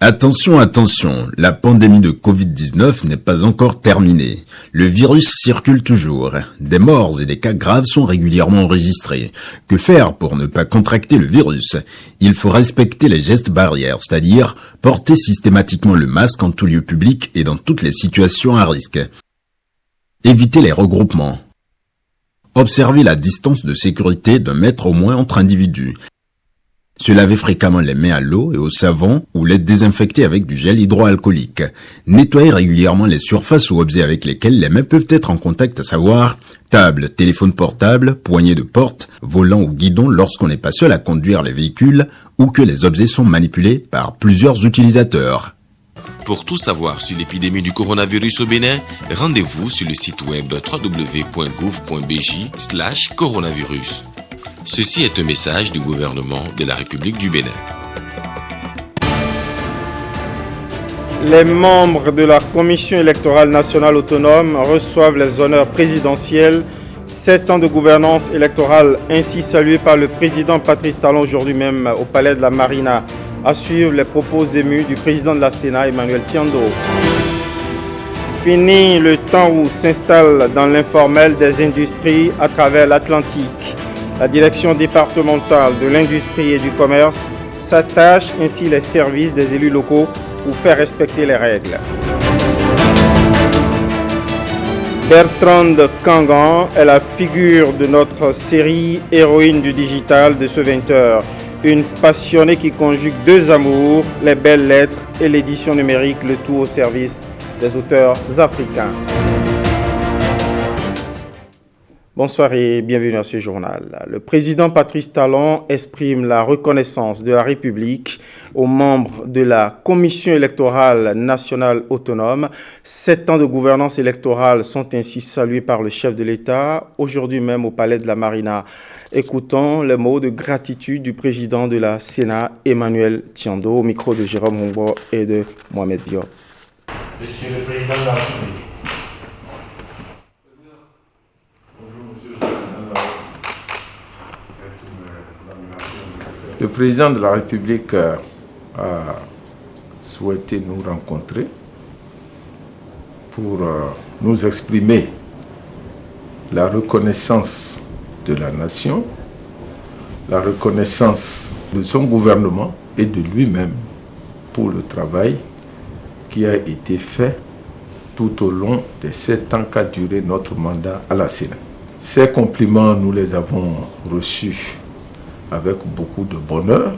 Attention, attention, la pandémie de Covid-19 n'est pas encore terminée. Le virus circule toujours. Des morts et des cas graves sont régulièrement enregistrés. Que faire pour ne pas contracter le virus? Il faut respecter les gestes barrières, c'est-à-dire porter systématiquement le masque en tout lieu public et dans toutes les situations à risque. Éviter les regroupements. Observer la distance de sécurité d'1 mètre au moins entre individus. Se laver fréquemment les mains à l'eau et au savon ou les désinfecter avec du gel hydroalcoolique. Nettoyer régulièrement les surfaces ou objets avec lesquels les mains peuvent être en contact, à savoir table, téléphone portable, poignée de porte, volant ou guidon lorsqu'on n'est pas seul à conduire les véhicules ou que les objets sont manipulés par plusieurs utilisateurs. Pour tout savoir sur l'épidémie du coronavirus au Bénin, rendez-vous sur le site web www.gouv.bj/coronavirus. Ceci est un message du gouvernement de la République du Bénin. Les membres de la Commission électorale nationale autonome reçoivent les honneurs présidentiels. 7 ans de gouvernance électorale ainsi salués par le président Patrice Talon aujourd'hui même au palais de la Marina. À suivre les propos émus du président de la Sénat, Emmanuel Tiando. Fini le temps où s'installent dans l'informel des industries à travers l'Atlantique. La direction départementale de l'industrie et du commerce s'attache ainsi les services des élus locaux pour faire respecter les règles. Bertrande Kangan est la figure de notre série Héroïne du digital de ce 20h. Une passionnée qui conjugue 2 amours, les belles lettres et l'édition numérique, le tout au service des auteurs africains. Bonsoir et bienvenue à ce journal. Le président Patrice Talon exprime la reconnaissance de la République aux membres de la Commission électorale nationale autonome. 7 ans de gouvernance électorale sont ainsi salués par le chef de l'État, aujourd'hui même au palais de la Marina. Écoutons les mots de gratitude du président de la Sénat, Emmanuel Tiando, au micro de Jérôme Hongbo et de Mohamed Diop. Monsieur le Président de la République. Le président de la République a souhaité nous rencontrer pour nous exprimer la reconnaissance de la nation, la reconnaissance de son gouvernement et de lui-même pour le travail qui a été fait tout au long des 7 ans qu'a duré notre mandat à la Sénat. Ces compliments, nous les avons reçus avec beaucoup de bonheur,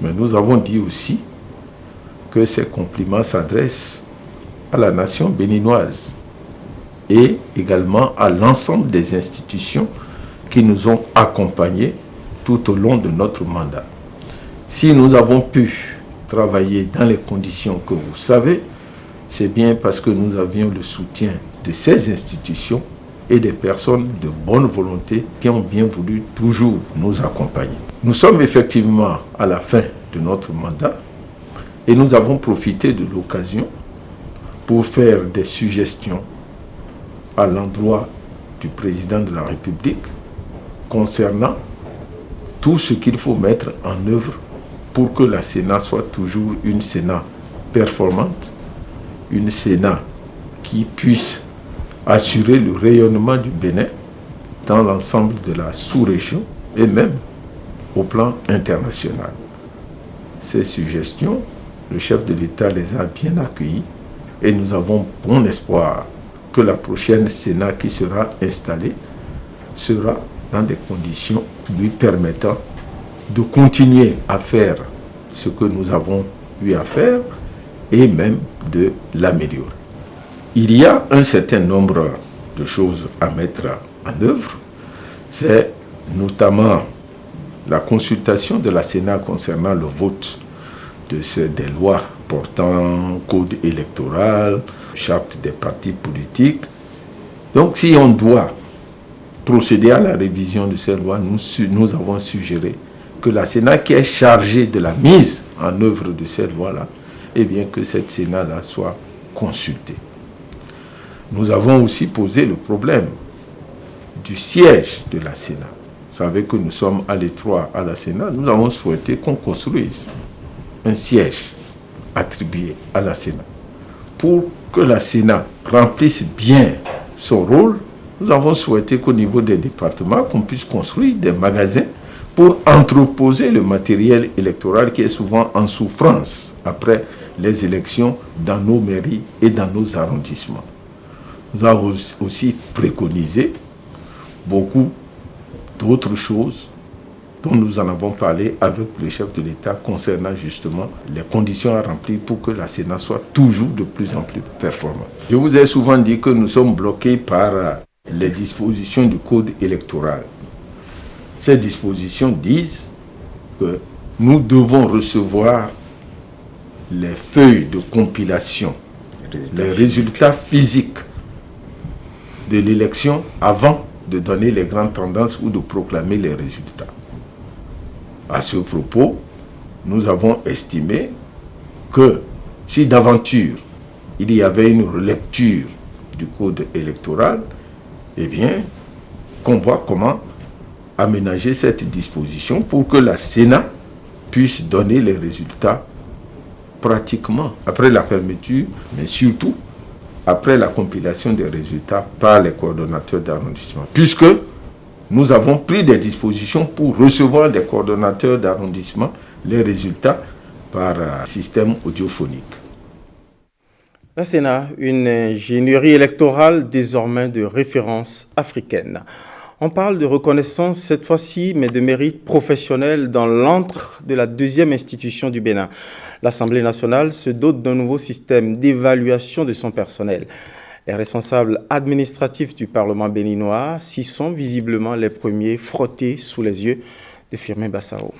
mais nous avons dit aussi que ces compliments s'adressent à la nation béninoise et également à l'ensemble des institutions qui nous ont accompagnés tout au long de notre mandat. Si nous avons pu travailler dans les conditions que vous savez, c'est bien parce que nous avions le soutien de ces institutions et des personnes de bonne volonté qui ont bien voulu toujours nous accompagner. Nous sommes effectivement à la fin de notre mandat et nous avons profité de l'occasion pour faire des suggestions à l'endroit du président de la République concernant tout ce qu'il faut mettre en œuvre pour que la Sénat soit toujours une Sénat performante, une Sénat qui puisse assurer le rayonnement du Bénin dans l'ensemble de la sous-région et même au plan international. Ces suggestions, le chef de l'État les a bien accueillies et nous avons bon espoir que la prochaine Sénat qui sera installée sera dans des conditions lui permettant de continuer à faire ce que nous avons eu à faire et même de l'améliorer. Il y a un certain nombre de choses à mettre en œuvre. C'est notamment la consultation de la Sénat concernant le vote des lois portant code électoral, charte des partis politiques. Donc si on doit procéder à la révision de ces lois, nous avons suggéré que la Sénat qui est chargée de la mise en œuvre de ces lois-là, eh bien que cette Sénat-là soit consultée. Nous avons aussi posé le problème du siège de la Sénat. Vous savez que nous sommes à l'étroit à la Sénat. Nous avons souhaité qu'on construise un siège attribués à la Sénat. Pour que la Sénat remplisse bien son rôle, nous avons souhaité qu'au niveau des départements, qu'on puisse construire des magasins pour entreposer le matériel électoral qui est souvent en souffrance après les élections dans nos mairies et dans nos arrondissements. Nous avons aussi préconisé beaucoup d'autres choses dont nous en avons parlé avec le chef de l'État concernant justement les conditions à remplir pour que la Sénat soit toujours de plus en plus performante. Je vous ai souvent dit que nous sommes bloqués par les dispositions du code électoral. Ces dispositions disent que nous devons recevoir les feuilles de compilation, les résultats physiques de l'élection avant de donner les grandes tendances ou de proclamer les résultats. À ce propos, nous avons estimé que si d'aventure il y avait une relecture du code électoral, eh bien, qu'on voit comment aménager cette disposition pour que la Sénat puisse donner les résultats pratiquement après la fermeture, mais surtout après la compilation des résultats par les coordonnateurs d'arrondissement. Puisque nous avons pris des dispositions pour recevoir des coordonnateurs d'arrondissement les résultats par système audiophonique. La Sénat, une ingénierie électorale désormais de référence africaine. On parle de reconnaissance cette fois-ci, mais de mérite professionnel dans l'antre de la deuxième institution du Bénin. L'Assemblée nationale se dote d'un nouveau système d'évaluation de son personnel. Les responsables administratifs du Parlement béninois s'y sont visiblement les premiers frottés sous les yeux de Firmin Bassao.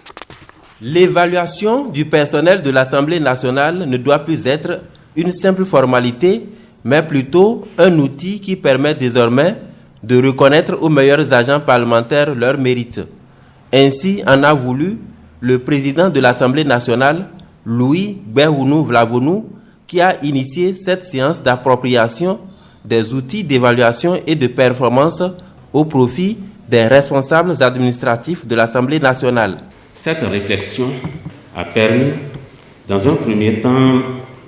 L'évaluation du personnel de l'Assemblée nationale ne doit plus être une simple formalité, mais plutôt un outil qui permet désormais de reconnaître aux meilleurs agents parlementaires leurs mérites. Ainsi en a voulu le président de l'Assemblée nationale, Louis Béhounou Vlavonou, qui a initié cette séance d'appropriation des outils d'évaluation et de performance au profit des responsables administratifs de l'Assemblée nationale. Cette réflexion a permis, dans un premier temps,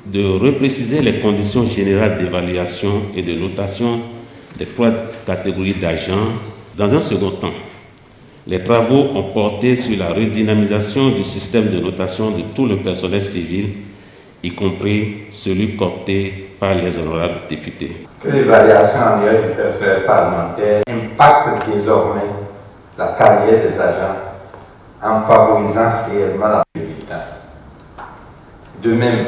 de repréciser les conditions générales d'évaluation et de notation des trois catégories d'agents. Dans un second temps, les travaux ont porté sur la redynamisation du système de notation de tout le personnel civil, y compris celui coopté par les honorables députés. Que l'évaluation annuelle du personnel parlementaire impacte désormais la carrière des agents en favorisant réellement la résultat. De même,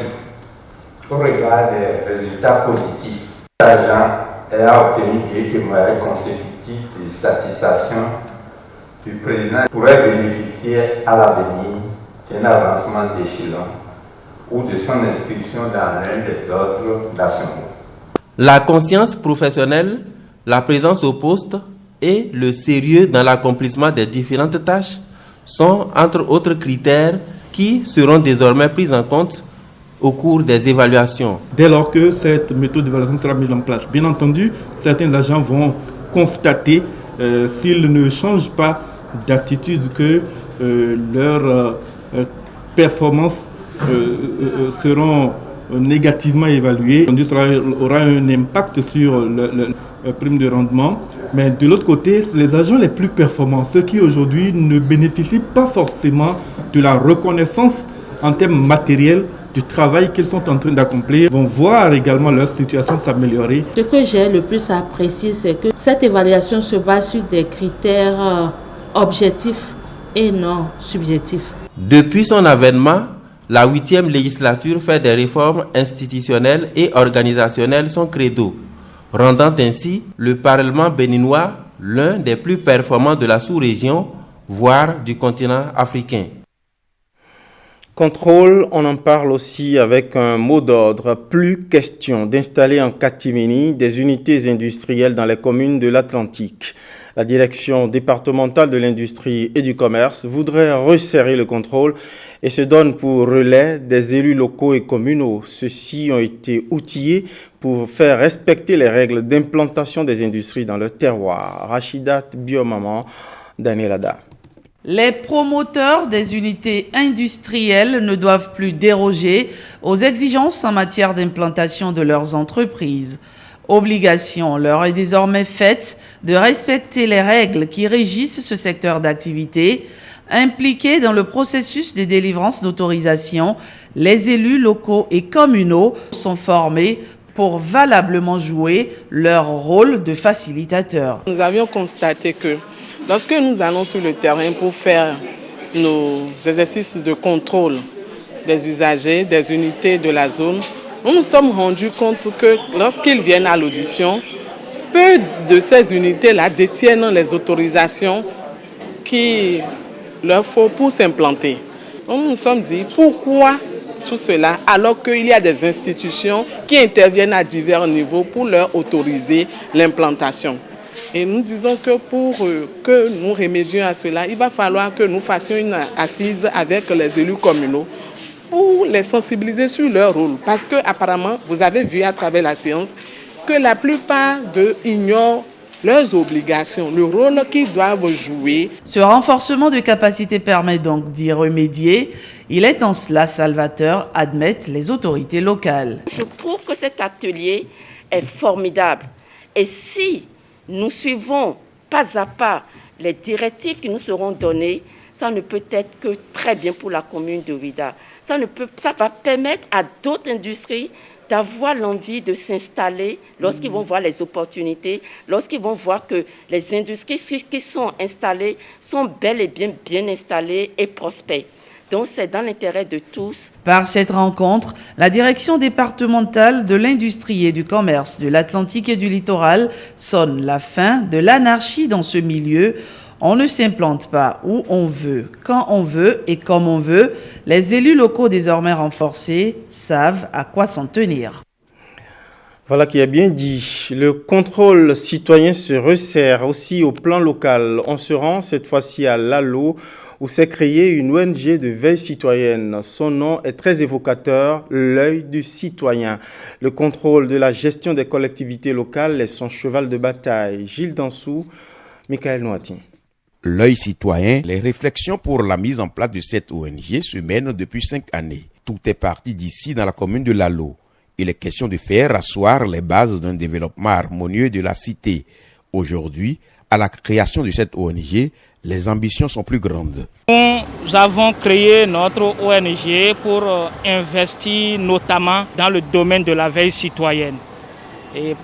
au regard des résultats positifs, l'agent ayant obtenu des témoignages consécutifs de satisfaction du président pourrait bénéficier à l'avenir d'un avancement d'échelon ou de son inscription dans l'un des ordres nationaux. La conscience professionnelle, la présence au poste et le sérieux dans l'accomplissement des différentes tâches sont entre autres critères qui seront désormais pris en compte au cours des évaluations. Dès lors que cette méthode d'évaluation sera mise en place, bien entendu, certains agents vont constater, s'ils ne changent pas d'attitude, que leurs performances seront négativement évaluées. Cela aura un impact sur le prime de rendement. Mais de l'autre côté, les agents les plus performants, ceux qui aujourd'hui ne bénéficient pas forcément de la reconnaissance en termes matériels du travail qu'ils sont en train d'accomplir, vont voir également leur situation s'améliorer. Ce que j'ai le plus apprécié, c'est que cette évaluation se base sur des critères objectifs et non subjectifs. Depuis son avènement, la 8e législature fait des réformes institutionnelles et organisationnelles son credo, rendant ainsi le Parlement béninois l'un des plus performants de la sous-région, voire du continent africain. Contrôle, on en parle aussi avec un mot d'ordre. Plus question d'installer en catimini des unités industrielles dans les communes de l'Atlantique. La direction départementale de l'industrie et du commerce voudrait resserrer le contrôle et se donne pour relais des élus locaux et communaux. Ceux-ci ont été outillés pour faire respecter les règles d'implantation des industries dans leur terroir. Rachidat Biomaman, Daniel Ada. Les promoteurs des unités industrielles ne doivent plus déroger aux exigences en matière d'implantation de leurs entreprises. Obligation leur est désormais faite de respecter les règles qui régissent ce secteur d'activité. Impliqués dans le processus de délivrance d'autorisation, les élus locaux et communaux sont formés pour valablement jouer leur rôle de facilitateur. Nous avions constaté que lorsque nous allons sur le terrain pour faire nos exercices de contrôle des usagers, des unités de la zone, nous nous sommes rendus compte que lorsqu'ils viennent à l'audition, peu de ces unités-là détiennent les autorisations qu'il leur faut pour s'implanter. Nous nous sommes dit, pourquoi tout cela alors qu'il y a des institutions qui interviennent à divers niveaux pour leur autoriser l'implantation? Et nous disons que pour que nous remédions à cela, il va falloir que nous fassions une assise avec les élus communaux pour les sensibiliser sur leur rôle. Parce que apparemment, vous avez vu à travers la séance que la plupart d'eux ignorent leurs obligations, le rôle qu'ils doivent jouer. Ce renforcement de capacité permet donc d'y remédier. Il est en cela salvateur, admettent les autorités locales. Je trouve que cet atelier est formidable. Et si nous suivons pas à pas les directives qui nous seront données, ça ne peut être que très bien pour la commune de Ouidah. Ça va permettre à d'autres industries d'avoir l'envie de s'installer lorsqu'ils vont voir les opportunités, lorsqu'ils vont voir que les industries qui sont installées sont bel et bien installées et prospèrent. Donc c'est dans l'intérêt de tous. Par cette rencontre, la direction départementale de l'industrie et du commerce de l'Atlantique et du littoral sonne la fin de l'anarchie dans ce milieu. On ne s'implante pas où on veut, quand on veut et comme on veut. Les élus locaux désormais renforcés savent à quoi s'en tenir. Voilà qui est bien dit. Le contrôle citoyen se resserre aussi au plan local. On se rend cette fois-ci à Lalo, où s'est créée une ONG de veille citoyenne. Son nom est très évocateur, l'œil du citoyen. Le contrôle de la gestion des collectivités locales est son cheval de bataille. Gilles Dansou, Michael Noati. L'œil citoyen, les réflexions pour la mise en place de cette ONG se mènent depuis 5 années. Tout est parti d'ici dans la commune de Lalo. Il est question de faire asseoir les bases d'un développement harmonieux de la cité. Aujourd'hui, à la création de cette ONG, les ambitions sont plus grandes. Nous avons créé notre ONG pour investir notamment dans le domaine de la veille citoyenne. Et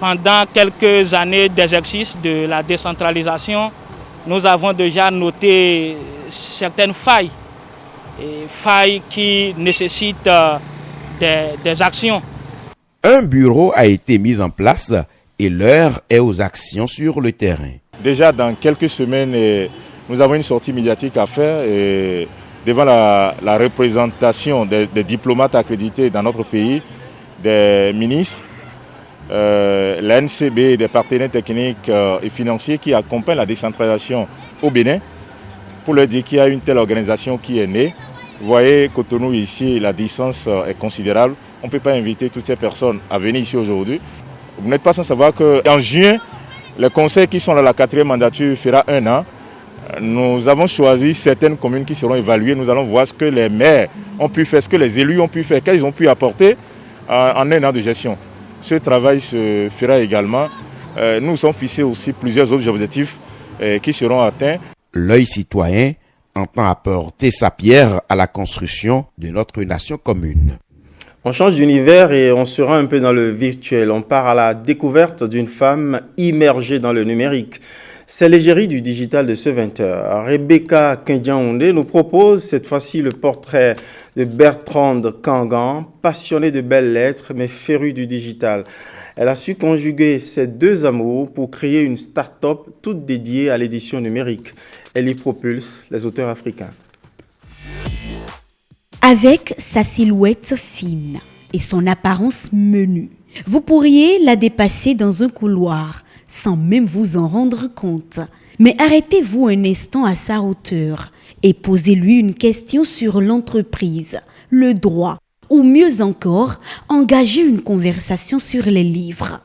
pendant quelques années d'exercice de la décentralisation, nous avons déjà noté certaines failles qui nécessitent des actions. Un bureau a été mis en place et l'heure est aux actions sur le terrain. Déjà dans quelques semaines, nous avons une sortie médiatique à faire et devant la représentation des diplomates accrédités dans notre pays, des ministres, l'ANCB, des partenaires techniques et financiers qui accompagnent la décentralisation au Bénin pour leur dire qu'il y a une telle organisation qui est née. Vous voyez, Cotonou ici, la distance est considérable. On ne peut pas inviter toutes ces personnes à venir ici aujourd'hui. Vous n'êtes pas sans savoir qu'en juin, le conseil qui sont dans la 4e mandature fera 1 an. Nous avons choisi certaines communes qui seront évaluées. Nous allons voir ce que les maires ont pu faire, ce que les élus ont pu faire, qu'ils ont pu apporter en 1 an de gestion. Ce travail se fera également. Nous sommes fixés aussi plusieurs autres objectifs qui seront atteints. L'œil citoyen entend apporter sa pierre à la construction de notre nation commune. On change d'univers et on se rend un peu dans le virtuel. On part à la découverte d'une femme immergée dans le numérique. C'est l'égérie du digital de ce 20h. Rebecca Kendiaounde nous propose cette fois-ci le portrait de Bertrande Kangan, passionnée de belles lettres mais férue du digital. Elle a su conjuguer ces deux amours pour créer une start-up toute dédiée à l'édition numérique. Elle y propulse les auteurs africains. Avec sa silhouette fine et son apparence menue, vous pourriez la dépasser dans un couloir sans même vous en rendre compte. Mais arrêtez-vous un instant à sa hauteur et posez-lui une question sur l'entreprise, le droit ou mieux encore, engagez une conversation sur les livres.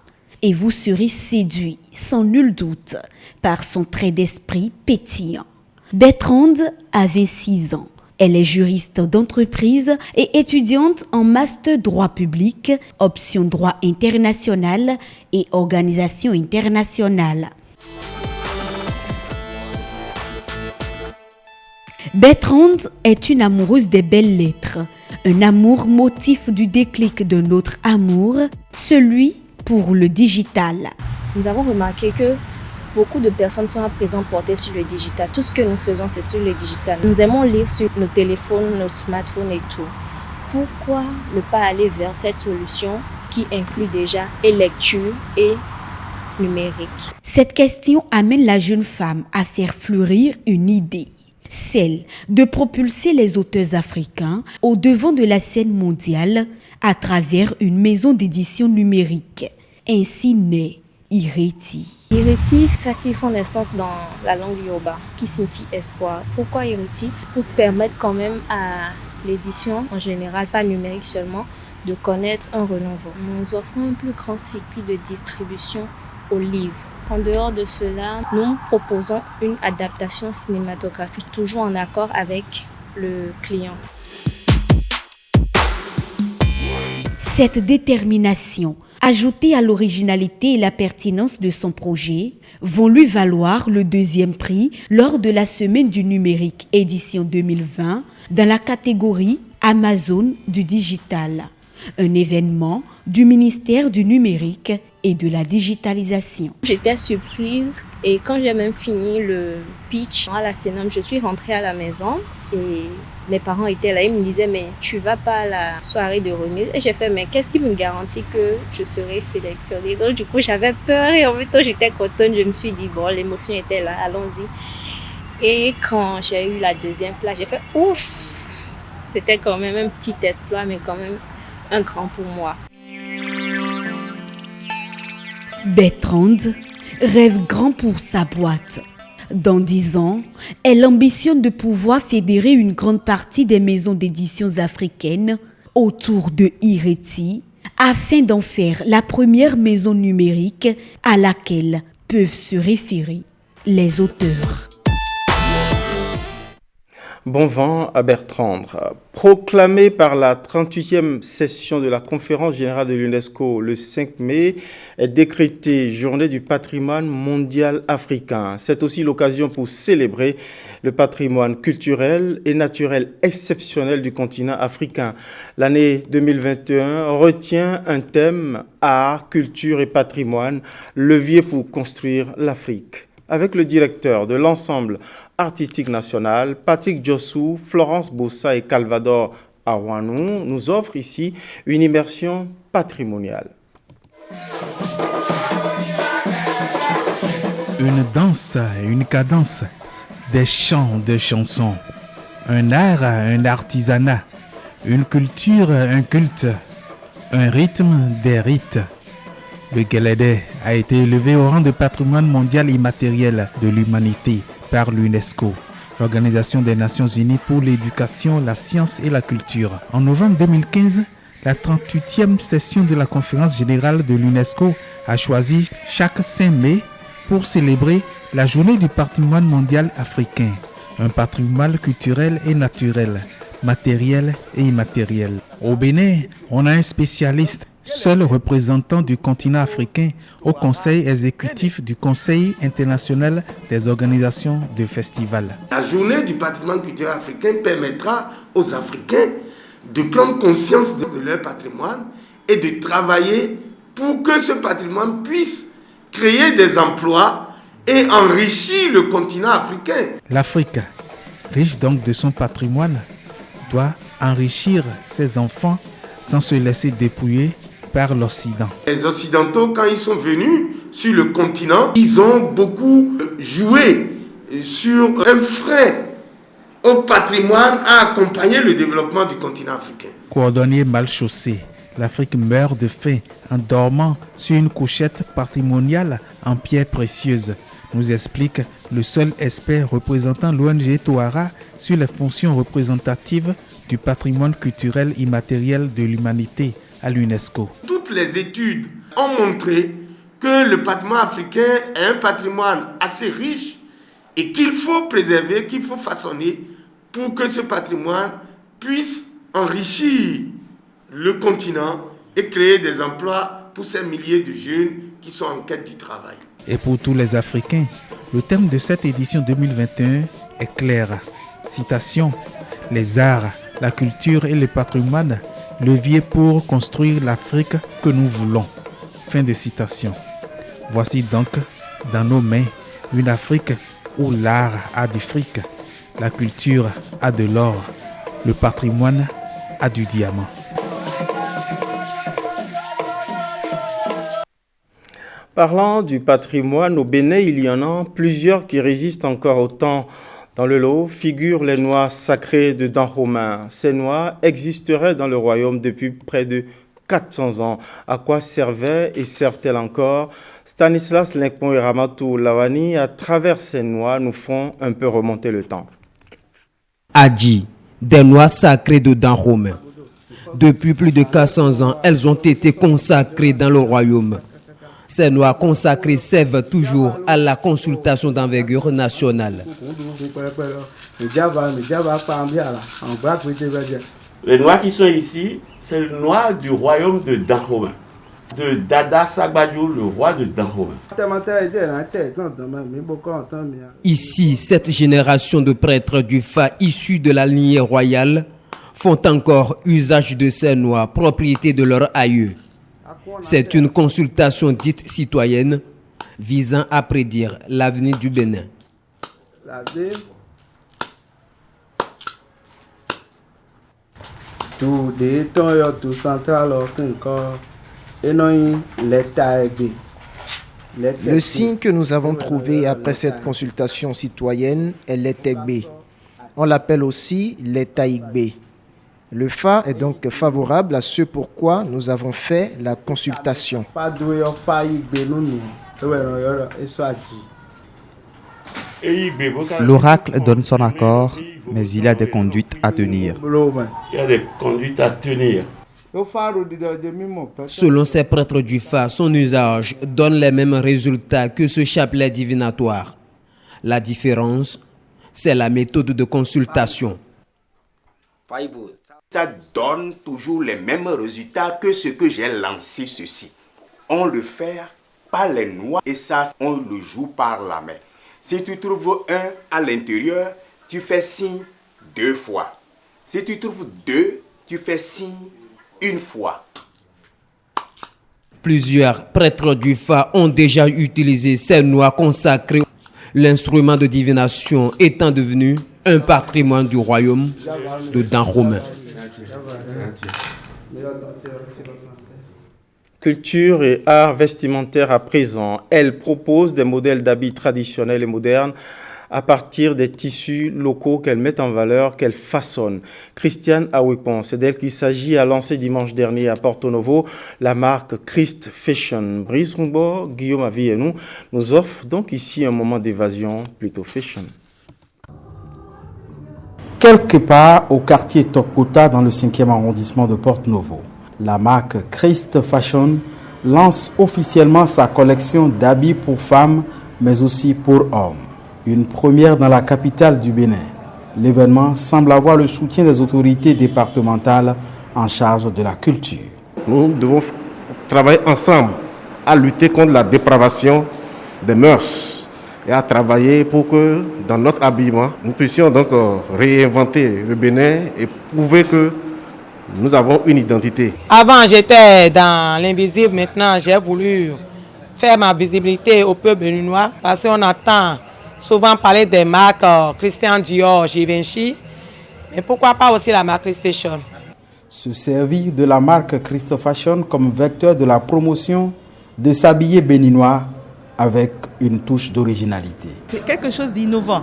et vous serez séduit, sans nul doute, par son trait d'esprit pétillant. Bertrande a 26 ans. Elle est juriste d'entreprise et étudiante en master droit public, option droit international et organisation internationale. Bertrande est une amoureuse des belles lettres, un amour motif du déclic d'un autre amour, celui pour le digital. Nous avons remarqué que beaucoup de personnes sont à présent portées sur le digital. Tout ce que nous faisons, c'est sur le digital. Nous aimons lire sur nos téléphones, nos smartphones et tout. Pourquoi ne pas aller vers cette solution qui inclut déjà et lecture et numérique? Cette question amène la jeune femme à faire fleurir une idée. Celle de propulser les auteurs africains au devant de la scène mondiale à travers une maison d'édition numérique. Ainsi naît Ireti. Ireti, ça tire son essence dans la langue yoruba qui signifie espoir. Pourquoi Ireti? Pour permettre quand même à l'édition en général, pas numérique seulement, de connaître un renouveau. Nous offrons un plus grand circuit de distribution aux livres. En dehors de cela, nous proposons une adaptation cinématographique toujours en accord avec le client. Cette détermination, ajoutée à l'originalité et la pertinence de son projet, vont lui valoir le 2e prix lors de la Semaine du numérique édition 2020 dans la catégorie Amazon du digital, un événement du ministère du numérique et de la digitalisation. J'étais surprise et quand j'ai même fini le pitch à la Sénam, je suis rentrée à la maison et mes parents étaient là, ils me disaient mais tu vas pas à la soirée de remise? Et j'ai fait mais qu'est-ce qui me garantit que je serai sélectionnée? Donc du coup j'avais peur et en même temps j'étais contente, je me suis dit bon l'émotion était là, allons-y. Et quand j'ai eu la 2e place, j'ai fait ouf, c'était quand même un petit exploit mais quand même un grand pour moi. Bertrande rêve grand pour sa boîte. Dans 10 ans, elle ambitionne de pouvoir fédérer une grande partie des maisons d'édition africaines autour de Ireti afin d'en faire la première maison numérique à laquelle peuvent se référer les auteurs. Bon vent à Bertrande. Proclamée par la 38e session de la Conférence générale de l'UNESCO le 5 mai, est décrétée Journée du patrimoine mondial africain. C'est aussi l'occasion pour célébrer le patrimoine culturel et naturel exceptionnel du continent africain. L'année 2021 retient un thème art, culture et patrimoine, levier pour construire l'Afrique. Avec le directeur de l'ensemble artistique national, Patrick Djossou, Florence Bossa et Calvador Arwanou nous offrent ici une immersion patrimoniale. Une danse, une cadence, des chants, des chansons, un art, un artisanat, une culture, un culte, un rythme, des rites. Le Guélédé a été élevé au rang de patrimoine mondial immatériel de l'humanité par l'UNESCO, l'Organisation des Nations Unies pour l'éducation, la science et la culture. En novembre 2015, la 38e session de la Conférence générale de l'UNESCO a choisi chaque 5 mai pour célébrer la Journée du patrimoine mondial africain, un patrimoine culturel et naturel, matériel et immatériel. Au Bénin, on a un spécialiste, seul représentant du continent africain au Conseil exécutif du Conseil international des organisations de festivals. La journée du patrimoine culturel africain permettra aux Africains de prendre conscience de leur patrimoine et de travailler pour que ce patrimoine puisse créer des emplois et enrichir le continent africain. L'Afrique, riche donc de son patrimoine, doit enrichir ses enfants sans se laisser dépouiller par l'Occident. Les Occidentaux, quand ils sont venus sur le continent, ils ont beaucoup joué sur un frein au patrimoine à accompagner le développement du continent africain. Cordonnier mal chaussé, l'Afrique meurt de faim en dormant sur une couchette patrimoniale en pierres précieuses, nous explique le seul expert représentant l'ONG Toara sur les fonctions représentatives du patrimoine culturel immatériel de l'humanité à l'UNESCO. Toutes les études ont montré que le patrimoine africain est un patrimoine assez riche et qu'il faut préserver, qu'il faut façonner pour que ce patrimoine puisse enrichir le continent et créer des emplois pour ces milliers de jeunes qui sont en quête du travail. Et pour tous les Africains, le thème de cette édition 2021 est clair. Citation, les arts, la culture et le patrimoine, levier pour construire l'Afrique que nous voulons. Fin de citation. Voici donc dans nos mains une Afrique où l'art a du fric, la culture a de l'or, le patrimoine a du diamant. Parlant du patrimoine, au Bénin, il y en a plusieurs qui résistent encore au temps. Dans le lot figurent les noix sacrées de Dahomey. Ces noix existeraient dans le royaume depuis près de 400 ans. À quoi servaient et servent-elles encore? Stanislas Linkpon et Ramatou Lawani, à travers ces noix, nous font un peu remonter le temps. Adji, des noix sacrées de Dahomey. Depuis plus de 400 ans, elles ont été consacrées dans le royaume. Ces noix consacrées servent toujours à la consultation d'envergure nationale. Les noix qui sont ici, c'est les noix du royaume de Dahomey, de Dada Sagbadjo, le roi de Dahomey. Ici, cette génération de prêtres du Fa issus de la lignée royale font encore usage de ces noix, propriété de leur aïeux. C'est une consultation dite citoyenne visant à prédire l'avenir du Bénin. Le signe que nous avons trouvé après cette consultation citoyenne est l'Etegbe. On l'appelle aussi l'Etaïgbe. Le Fa est donc favorable à ce pourquoi nous avons fait la consultation. L'oracle donne son accord, mais il y a des conduites à tenir. Il y a des conduites à tenir. Selon ces prêtres du Fa, son usage donne les mêmes résultats que ce chapelet divinatoire. La différence, c'est la méthode de consultation. Ça donne toujours les mêmes résultats que ce que j'ai lancé ceci. On le fait par les noix et ça, on le joue par la main. Si tu trouves un à l'intérieur, tu fais signe 2 fois. Si tu trouves 2, tu fais signe 1 fois. Plusieurs prêtres du Fa ont déjà utilisé ces noix consacrées, l'instrument de divination étant devenu un patrimoine du royaume de Dahomey. Culture et art vestimentaire à présent. Elle propose des modèles d'habits traditionnels et modernes à partir des tissus locaux qu'elle met en valeur, qu'elle façonne. Christiane Awepon, c'est d'elle qu'il s'agit, a lancé dimanche dernier à Porto Novo la marque Christ Fashion. Brice Rumbo, Guillaume Avi et nous offrent donc ici un moment d'évasion plutôt fashion. Quelque part au quartier Tokota dans le 5e arrondissement de Porto Novo, la marque Christ Fashion lance officiellement sa collection d'habits pour femmes mais aussi pour hommes. Une première dans la capitale du Bénin. L'événement semble avoir le soutien des autorités départementales en charge de la culture. Nous devons travailler ensemble à lutter contre la dépravation des mœurs et à travailler pour que dans notre habillement, nous puissions donc réinventer le Bénin et prouver que nous avons une identité. Avant, j'étais dans l'invisible. Maintenant, j'ai voulu faire ma visibilité au peuple béninois parce qu'on entend souvent parler des marques Christian Dior, Givenchy, mais pourquoi pas aussi la marque Christ Fashion. Se servir de la marque Christ Fashion comme vecteur de la promotion de s'habiller béninois avec une touche d'originalité. C'est quelque chose d'innovant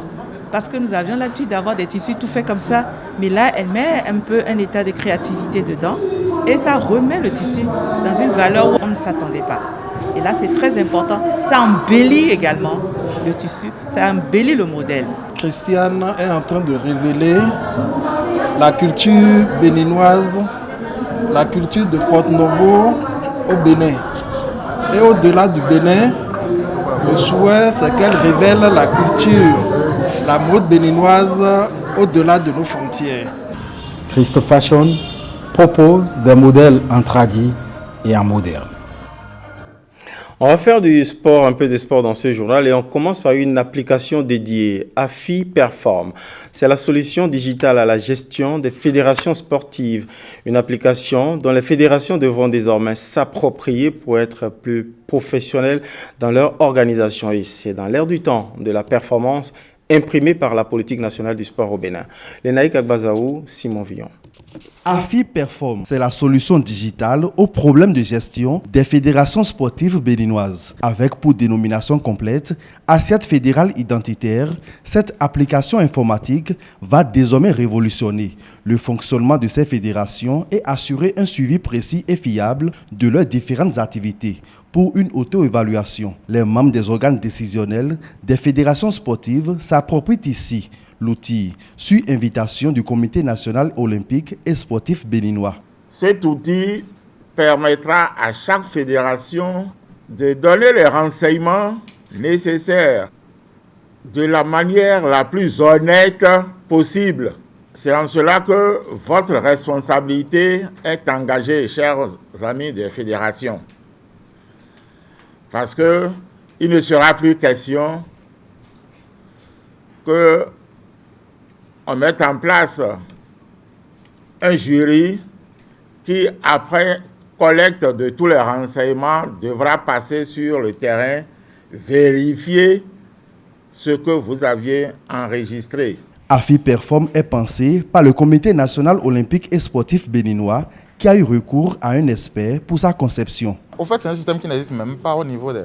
parce que nous avions l'habitude d'avoir des tissus tout faits comme ça, mais là elle met un peu un état de créativité dedans et ça remet le tissu dans une valeur où on ne s'attendait pas. Et là c'est très important, ça embellit également le tissu, ça embellit le modèle. Christiane est en train de révéler la culture béninoise, la culture de Porto Novo au Bénin. Et au-delà du Bénin, le souhait, c'est qu'elle révèle la culture, la mode béninoise au-delà de nos frontières. Christ Fashion propose des modèles en tradi et en moderne. On va faire du sport, un peu de sport dans ce journal et on commence par une application dédiée, AFI Perform. C'est la solution digitale à la gestion des fédérations sportives. Une application dont les fédérations devront désormais s'approprier pour être plus professionnelles dans leur organisation. Et c'est dans l'air du temps de la performance imprimée par la politique nationale du sport au Bénin. Lenaïk Agbazaou, Simon Villon. AFI Perform, c'est la solution digitale aux problèmes de gestion des fédérations sportives béninoises. Avec pour dénomination complète Assiette fédérale identitaire, cette application informatique va désormais révolutionner le fonctionnement de ces fédérations et assurer un suivi précis et fiable de leurs différentes activités. Pour une auto-évaluation, les membres des organes décisionnels des fédérations sportives s'approprient ici l'outil sur invitation du Comité national olympique et sportif béninois. Cet outil permettra à chaque fédération de donner les renseignements nécessaires de la manière la plus honnête possible. C'est en cela que votre responsabilité est engagée, chers amis des fédérations. Parce qu'il ne sera plus question que on met en place un jury qui, après collecte de tous les renseignements, devra passer sur le terrain, vérifier ce que vous aviez enregistré. AFI Perform est pensé par le Comité national olympique et sportif béninois qui a eu recours à un expert pour sa conception. Au fait, c'est un système qui n'existe même pas au niveau des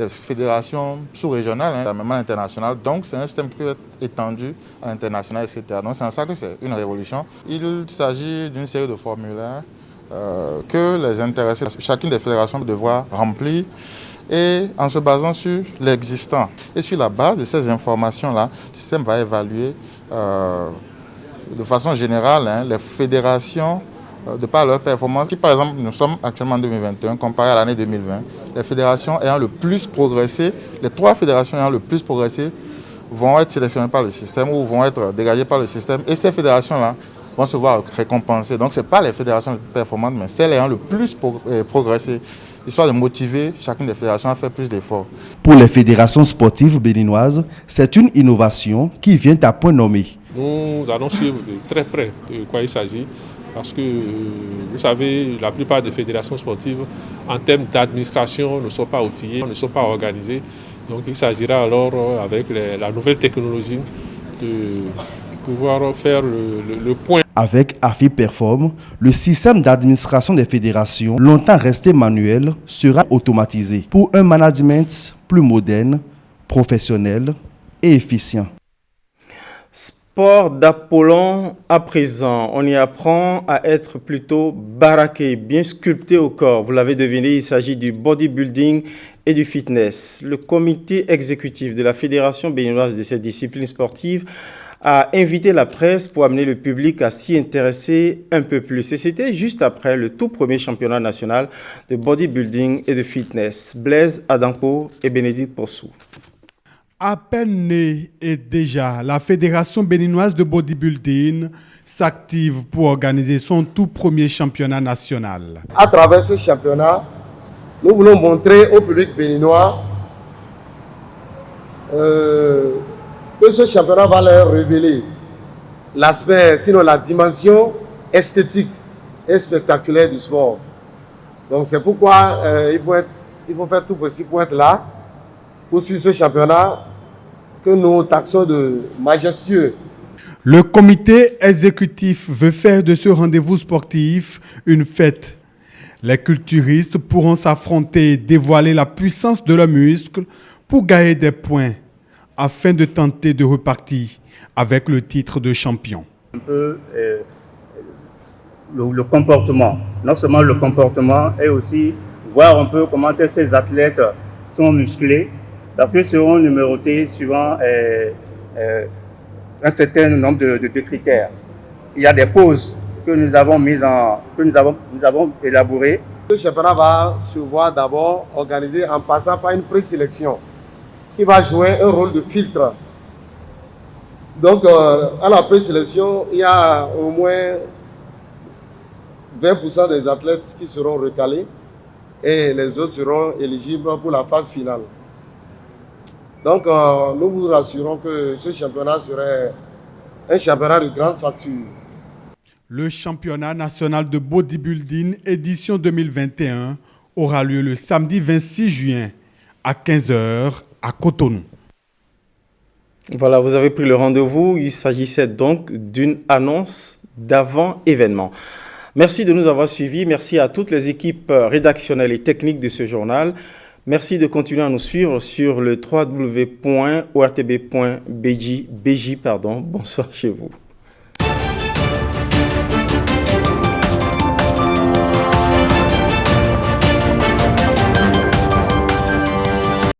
fédérations sous-régionales, même à l'international. Donc, c'est un système qui peut être étendu à l'international, etc. Donc, c'est en ça que c'est une révolution. Il s'agit d'une série de formulaires que les intéressés, chacune des fédérations devra remplir et en se basant sur l'existant. Et sur la base de ces informations-là, le système va évaluer de façon générale les fédérations de par leur performance. Si par exemple nous sommes actuellement en 2021 comparé à l'année 2020, les fédérations ayant le plus progressé, les 3 fédérations ayant le plus progressé vont être sélectionnées par le système ou vont être dégagées par le système et ces fédérations-là vont se voir récompensées. Donc ce n'est pas les fédérations les plus performantes mais celles ayant le plus progressé, histoire de motiver chacune des fédérations à faire plus d'efforts. Pour les fédérations sportives béninoises, c'est une innovation qui vient à point nommé. Nous allons suivre de très près de quoi il s'agit. Parce que, vous savez, la plupart des fédérations sportives, en termes d'administration, ne sont pas outillées, ne sont pas organisées. Donc il s'agira alors, avec la nouvelle technologie, de pouvoir faire le point. Avec AFI Perform, le système d'administration des fédérations, longtemps resté manuel, sera automatisé pour un management plus moderne, professionnel et efficient. Sport d'Apollon à présent, on y apprend à être plutôt baraqué, bien sculpté au corps. Vous l'avez deviné, il s'agit du bodybuilding et du fitness. Le comité exécutif de la Fédération béninoise de cette discipline sportive a invité la presse pour amener le public à s'y intéresser un peu plus. Et c'était juste après le tout premier championnat national de bodybuilding et de fitness. Blaise Adanko et Bénédicte Possou. À peine née et déjà, la Fédération béninoise de bodybuilding s'active pour organiser son tout premier championnat national. À travers ce championnat, nous voulons montrer au public béninois que ce championnat va leur révéler l'aspect, sinon la dimension esthétique et spectaculaire du sport. Donc c'est pourquoi il faut faire tout possible pour être là, pour suivre ce championnat que nous taxons de majestueux. Le comité exécutif veut faire de ce rendez-vous sportif une fête. Les culturistes pourront s'affronter et dévoiler la puissance de leurs muscles pour gagner des points afin de tenter de repartir avec le titre de champion. Un peu le comportement, non seulement le comportement, et aussi voir un peu comment ces athlètes sont musclés, parce qu'ils seront numérotés suivant un certain nombre de critères. Il y a des poses que nous avons élaborées Le championnat va se voir d'abord organisé en passant par une présélection qui va jouer un rôle de filtre. Donc, à la présélection, il y a au moins 20% des athlètes qui seront recalés et les autres seront éligibles pour la phase finale. Donc, nous vous rassurons que ce championnat serait un championnat de grande facture. Le championnat national de bodybuilding édition 2021 aura lieu le samedi 26 juin à 15h à Cotonou. Voilà, vous avez pris le rendez-vous. Il s'agissait donc d'une annonce d'avant-événement. Merci de nous avoir suivis. Merci à toutes les équipes rédactionnelles et techniques de ce journal. Merci de continuer à nous suivre sur le www.ortb.bj. Bonsoir chez vous.